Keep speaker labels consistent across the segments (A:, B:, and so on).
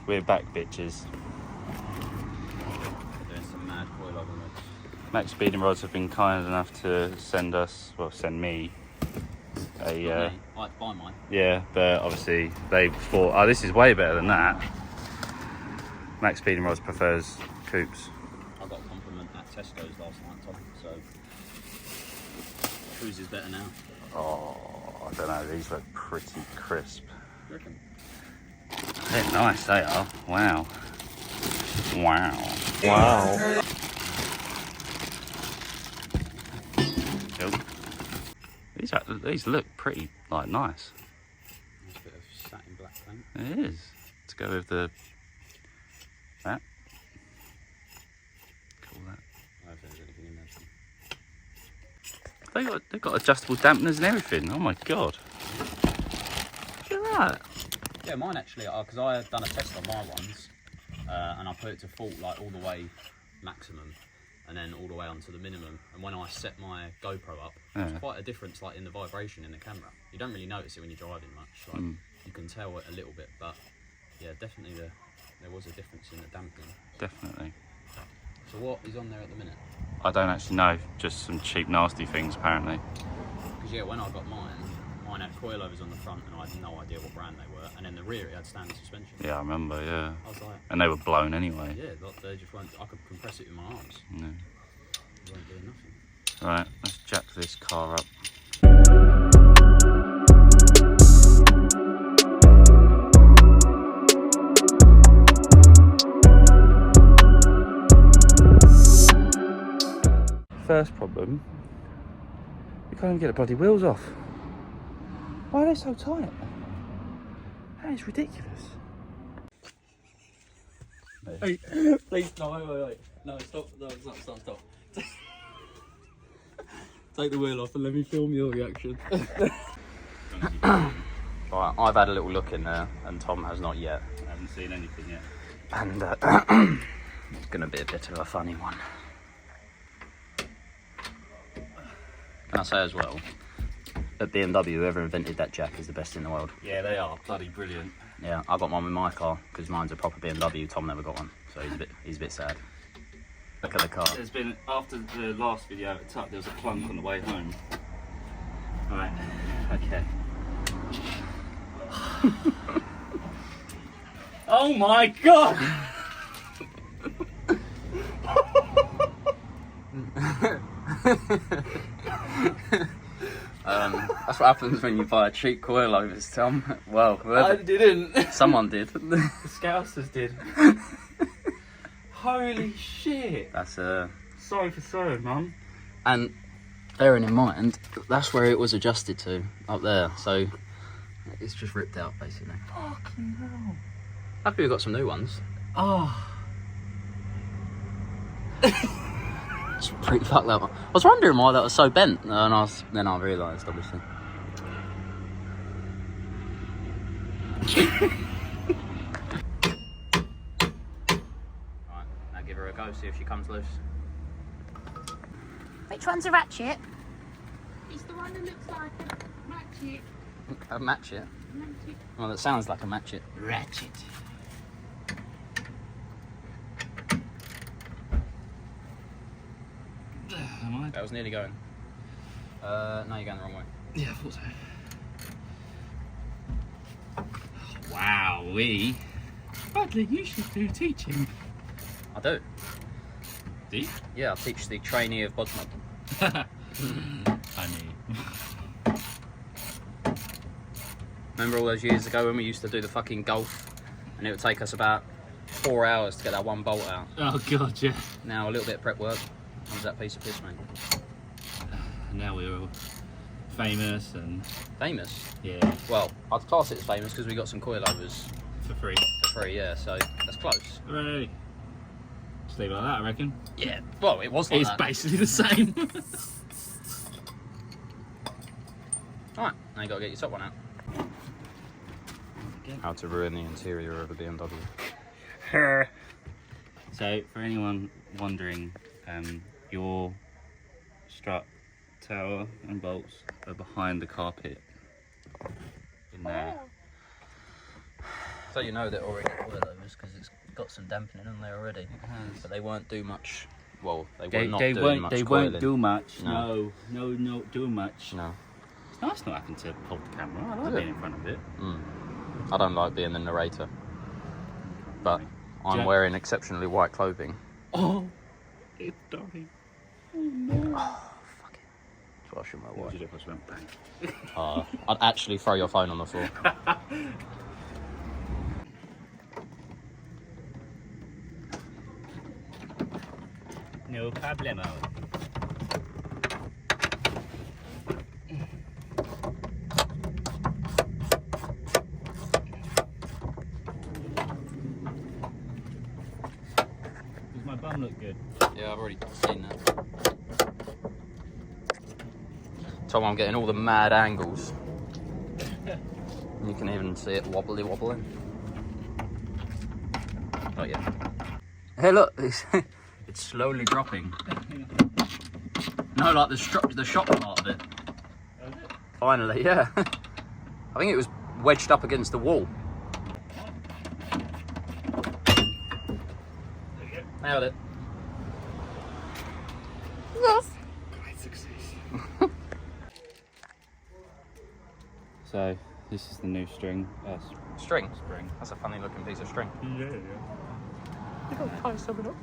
A: we're back, bitches.
B: Doing some mad coilover mods.
A: Max Speeding Rods have been kind enough to send me a.
B: I had to buy mine.
A: Yeah, but obviously they thought, oh, this is way better than that. Max Speeding Rods prefers coupes.
B: I got a compliment at Tesco's last night, Tom, so whose is better now?
A: Oh, I don't know, these look pretty crisp.
B: You reckon?
A: They're nice, they are. Wow. Wow.
C: Wow.
A: These look pretty, like, nice.
B: There's a bit of satin black paint.
A: It is. To go with that. Cool that.
B: I don't know if there's anything in there.
A: They've got adjustable dampeners and everything. Oh my god. Look at that.
B: Yeah, mine actually, because I had done a test on my ones, and I put it to full, like all the way maximum, and then all the way onto the minimum. And when I set my GoPro up, there's quite a difference, like in the vibration in the camera. You don't really notice it when you're driving much. Like you can tell it a little bit, but yeah, definitely there was a difference in the dampening.
A: Definitely.
B: So what is on there at the minute?
A: I don't actually know. Just some cheap, nasty things, apparently.
B: Because yeah, when I got mine had coilovers on the front, and I had no idea what brand they were. And then the rear, it had standard suspension.
A: Yeah, I remember. Yeah.
B: I was like,
A: and they were blown anyway.
B: yeah, like they just weren't. I could compress it with my arms.
A: Yeah.
B: It weren't doing nothing.
A: Right, let's jack this car up. First problem, we can't even get the bloody wheels off. Why are they so tight? That is ridiculous.
C: Hey, please, no, wait. No, stop. No, stop. Take the wheel off and let me film your reaction.
B: Right, I've had a little look in there, and Tom has not yet.
A: I haven't seen anything yet.
B: And it's going to be a bit of a funny one. Can I say as well, at BMW, whoever invented that jack is the best in the world.
A: Yeah, they are bloody brilliant.
B: Yeah, I got one with my car because mine's a proper BMW. Tom never got one, so he's a bit sad. Look at the car.
A: There's been, after the last video at Tuck, there was a clunk on the way home. Right, okay. Oh my god!
B: That's what happens when you buy cheap coilovers, Tom. Well,
C: I didn't.
B: someone did.
C: The Scousers did. Holy shit.
B: That's
A: Sorry for swearing, Mum.
B: And bearing in mind, that's where it was adjusted to, up there. So it's just ripped out, basically.
C: Fucking hell.
B: Luckily we've got some new ones.
C: Oh.
B: It's pretty fucked up. I was wondering why that was so bent, and then I realised, obviously. Right, now give her a go, see if she comes loose.
D: Which one's a ratchet? It's the one that looks like a ratchet.
B: A matchet?
D: Ratchet.
B: Well, that sounds like a matchet.
C: Ratchet.
A: Am I?
B: That was nearly going. No, you're going the wrong way.
C: Yeah, I thought so.
A: Wowee.
C: Bradley, you should do teaching.
B: I do.
A: Do you?
B: Yeah, I teach the trainee of Bodmod.
A: Honey.
B: Remember all those years ago when we used to do the fucking golf, and it would take us about 4 hours to get that one bolt out?
C: Oh god, yeah.
B: Now a little bit of prep work. Comes that piece of piss, mate.
A: Now we're all famous and
B: Famous?
A: yeah,
B: Well, I'd class it as famous because we got some coilovers
A: for free.
B: for free, yeah, so that's close.
A: Hooray. Just leave it like that, I reckon.
B: Yeah, well, it was like
C: It's
B: that.
C: basically the same.
B: Alright, now you gotta get your top one out. How to ruin the interior of a BMW.
A: So, for anyone wondering, your strut tower and bolts are behind the carpet in there.
B: Is how you know they're already coilovers because it's got some dampening on there already.
A: It has.
B: But they won't do much. Well, they
A: They
B: won't
A: do much.
B: No.
A: No, not do much.
B: No.
A: It's nice not having to hold the camera. I like being in front of it.
B: I don't like being the narrator. But I'm wearing exceptionally white clothing.
A: Oh, it's darling. Oh no.
B: Oh, fuck it. That's why I shouldn't wear
A: What
B: white.
A: would you do if I just went bang?
B: I'd actually throw your phone on the floor.
A: No problemo. Does my bum look good?
B: Yeah, I've already seen that. Tom, I'm getting all the mad angles. You can even see it wobbling. Oh yeah. Hey look, it's slowly dropping. No, like the shock part of it. Finally, yeah. I think it was wedged up against the wall. Nailed it.
A: Yes. Great success. So, this is the new string.
B: String?
A: Spring.
B: That's a funny looking piece of string.
A: Yeah. You got to tie something up.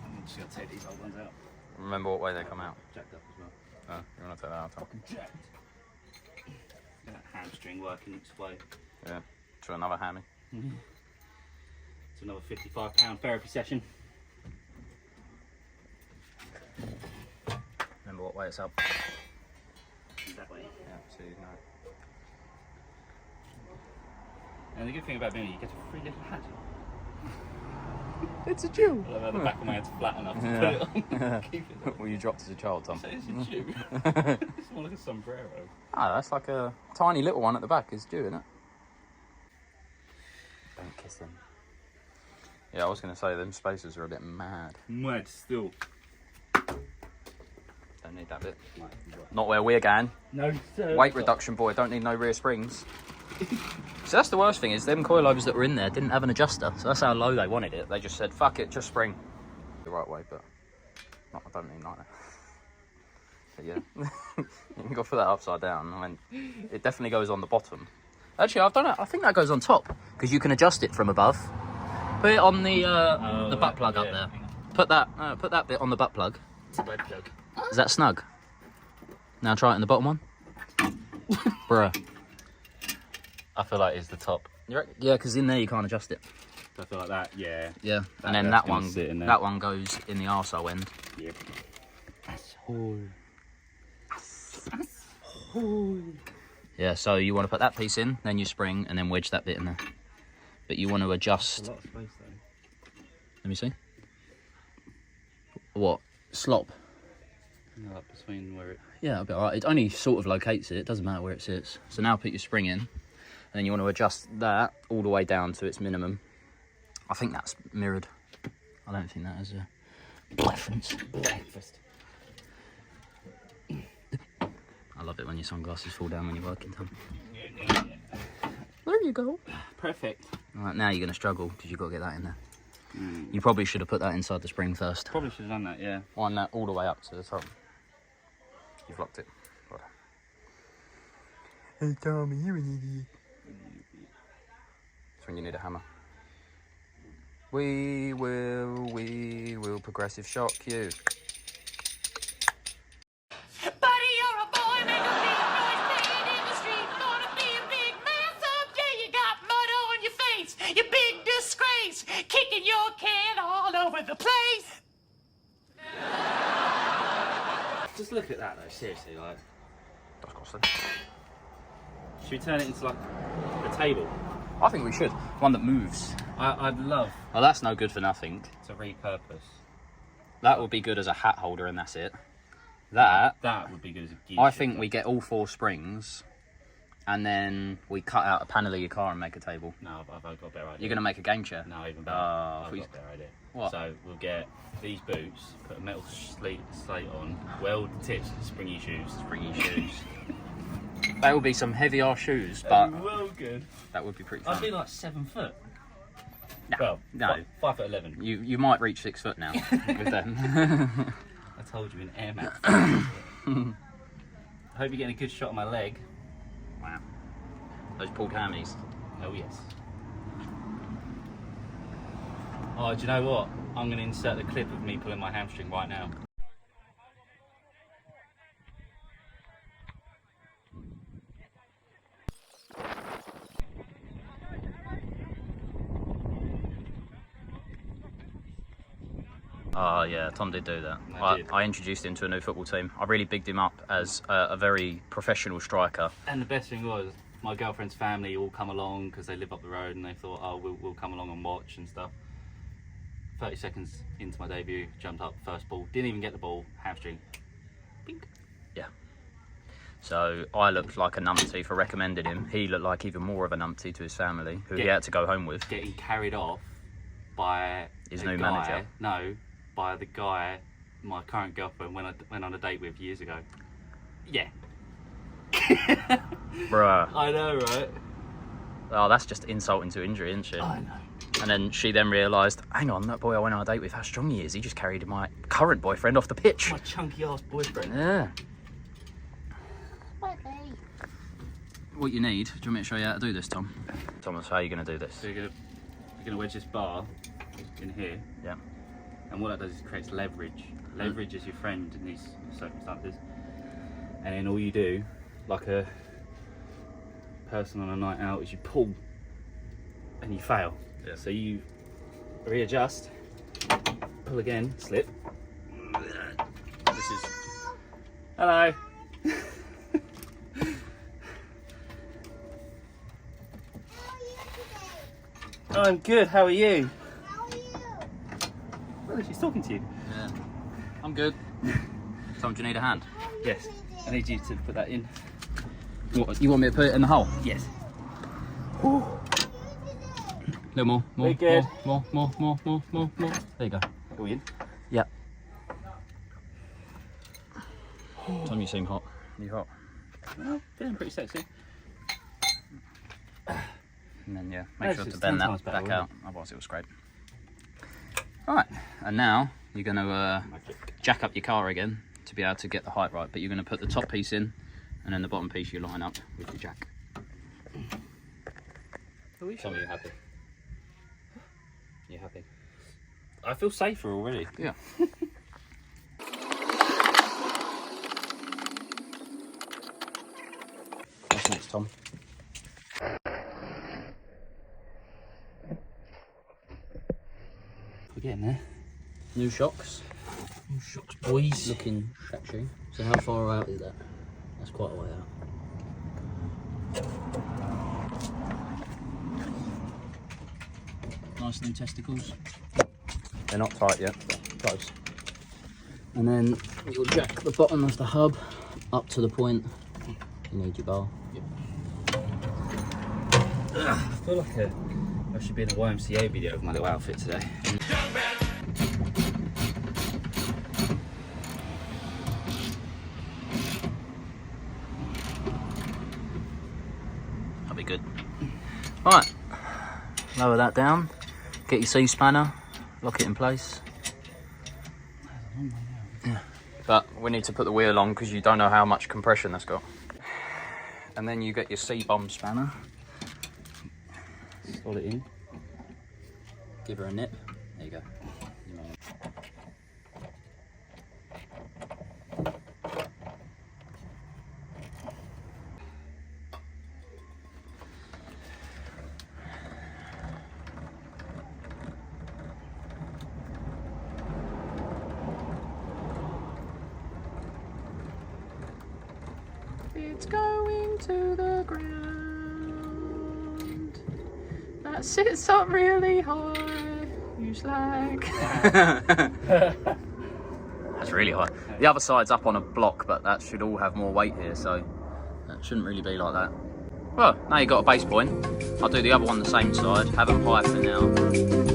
A: I'm just going to take these old ones out.
B: Remember what way they come out.
A: Jacked up as well.
B: Oh, you want to take that out, Tom?
A: Jacked. Get that hamstring working its way.
B: Yeah. To another hammy.
A: It's another £55 therapy session.
B: Remember what way it's up.
A: That way.
B: Yeah, so you know.
A: And the good thing about being you get a free little hat.
B: It's a Jew.
A: I love how the back of my head's flat enough to put it on. Keep it.
B: Well, you dropped as a child, Tom.
A: Say it's a Jew. It's more like a sombrero.
B: Ah, that's like a tiny little one at the back. It's Jew, isn't it? Don't kiss them. Yeah, I was going to say them spacers are a bit mad.
A: Mad still.
B: Don't need that bit. Not where we're going.
A: No, sir.
B: Weight reduction, boy. Don't need no rear springs. So that's the worst thing is them coilovers that were in there didn't have an adjuster. So that's how low they wanted it. They just said, fuck it, just spring. The right way, but I don't mean like that. But yeah, you can go for that upside down. I mean, it definitely goes on the bottom. Actually, I've done it. I think that goes on top because you can adjust it from above. Put it on the butt plug up there. Put that bit on the butt plug.
A: It's a butt plug.
B: Is that snug? Now try it in the bottom one. Bruh.
A: I feel like it's the top.
B: Yeah, because in there you can't adjust it.
A: I feel like that, yeah.
B: Yeah, and then
A: that's
B: that
A: gonna
B: one,
A: sit in there.
B: that one goes in the arsehole end.
A: Yep.
B: Yeah, so you want to put that piece in, then you spring, and then wedge that bit in there. But you want to adjust.
A: A lot of space though.
B: Let me see. What? Slop?
A: No, up between where it.
B: Yeah, that'll be alright. It only sort of locates it. It doesn't matter where it sits. So now put your spring in, and then you want to adjust that all the way down to its minimum. I think that's mirrored. I don't think that has a preference.
A: Breakfast.
B: I love it when your sunglasses fall down when you're working, Tom. There you go.
A: Perfect.
B: Alright, now you're going to struggle because you've got to get that in there. You probably should have put that inside the spring first.
A: Probably should have done that, yeah.
B: Wind that all the way up to the top. You've locked it. Right. Hey Tommy, you're an idiot. That's when you need a hammer. We will progressive shock you.
D: Buddy, you're a boy, make a big noise, playing in the street. Gonna be a big man someday. You got mud on your face, you big disgrace, kicking your can all over the place.
A: Just look at that though, seriously, like.
B: That's costly.
A: Should we turn it into like a table?
B: I think we should. One that moves.
A: I'd love
B: Oh, that's no good for nothing.
A: to repurpose.
B: That would be good as a hat holder and that's it. That
A: would be good as a gear
B: I
A: shift,
B: think
A: though.
B: we get all 4 springs and then we cut out a panel of your car and make a table.
A: No, I've got a better idea.
B: You're going to make a game chair?
A: No, even better.
B: Oh,
A: I've
B: we-
A: got a better idea.
B: What?
A: So we'll get these boots, put a metal slate on, weld the tips, springy shoes.
B: Springy shoes. That would be some heavy ass shoes, but
C: well good.
B: that would be pretty fun.
C: I'd be like 7 foot.
B: No,
C: Well,
B: no.
C: 5'11".
B: You might reach 6 foot now with them.
C: I told you in Air Max. I hope you're getting a good shot of my leg.
B: Wow. Those pulled hammies.
C: Oh yes. Oh, do you know what? I'm going to insert the clip of me pulling my hamstring right now.
B: Oh yeah, Tom did do that. I introduced him to a new football team. I really bigged him up as a very professional striker.
C: And the best thing was, my girlfriend's family all come along because they live up the road, and they thought, oh, we'll come along and watch and stuff. 30 seconds into my debut, jumped up, first ball, didn't even get the ball, hamstring. Bink.
B: Yeah. So I looked like a numpty for recommending him. He looked like even more of a numpty to his family, who he had to go home with.
C: Getting carried off by
B: his new manager.
C: No, by the guy my current girlfriend went on a date with years ago. Yeah.
B: Bruh.
C: I know, right?
B: Oh, that's just insulting to injury, isn't she?
C: I know.
B: And then she then realised, hang on, that boy I went on a date with, how strong he is. He just carried my current boyfriend off the pitch.
C: My chunky ass boyfriend.
B: Yeah. What you need, do you want me to show you how to do this, Tom? Thomas, how are you going to do this?
C: So you're gonna wedge this bar in here.
B: Yeah.
C: And what that does is creates leverage. Leverage is your friend in these circumstances. And then all you do, like a person on a night out, is you pull and you fail.
B: Yeah.
C: So you readjust, pull again, slip.
B: This is...
C: Hello. I'm good, how are you? Well, she's talking to you.
B: Yeah. I'm good. Tom, do you need a hand?
C: Yes. I need you to put that in.
B: What, you want me to put it in the hole?
C: Yes.
B: A little more.
C: Very good.
B: More. There you go.
C: Go in.
B: Yeah. Tom, you seem hot. Are you hot?
C: Well, feeling pretty sexy.
B: And then, yeah,
C: That's
B: make sure to
C: just
B: bend
C: 10
B: that
C: times better,
B: back out, otherwise it will scrape. Alright, and now you're going to jack up your car again to be able to get the height right, but you're going to put the top piece in, and then the bottom piece you line up with the jack.
C: Tell me you're happy.
B: You happy?
C: I feel safer already.
B: Yeah. What's next, Tom?
C: We're getting there.
B: New shocks.
C: New shocks, boys.
B: Looking sexy. So how far out is that? That's quite a way out. Nice new testicles. They're not tight yet, but close. And then you'll jack the bottom of the hub up to the point you need your bar.
C: Yep. I feel like I should be in a YMCA video of my little outfit today.
B: That'll be good. Right, lower that down, get your C-spanner, lock it in place. Yeah. But we need to put the wheel on because you don't know how much compression that's got. And then you get your C-bomb spanner.
C: Slot it in.
B: Give her a nip. There you go. It's going to the ground. That sits up really high. You slag. That's really high. The other side's up on a block, but that should all have more weight here, so that shouldn't really be like that. Well, now you've got a base point. I'll do the other one the same side, have them high for now.